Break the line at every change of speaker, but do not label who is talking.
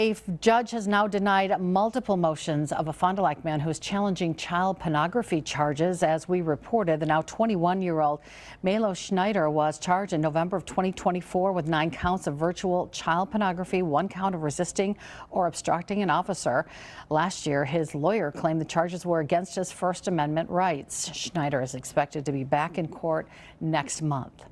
A judge has now denied multiple motions of a Fond du Lac man who is challenging child pornography charges. As we reported, the now 21-year-old Schneider was charged in November of 2024 with 9 counts of virtual child pornography, 1 count of resisting or obstructing an officer. Last year, his lawyer claimed the charges were against his First Amendment rights. Schneider is expected to be back in court next month.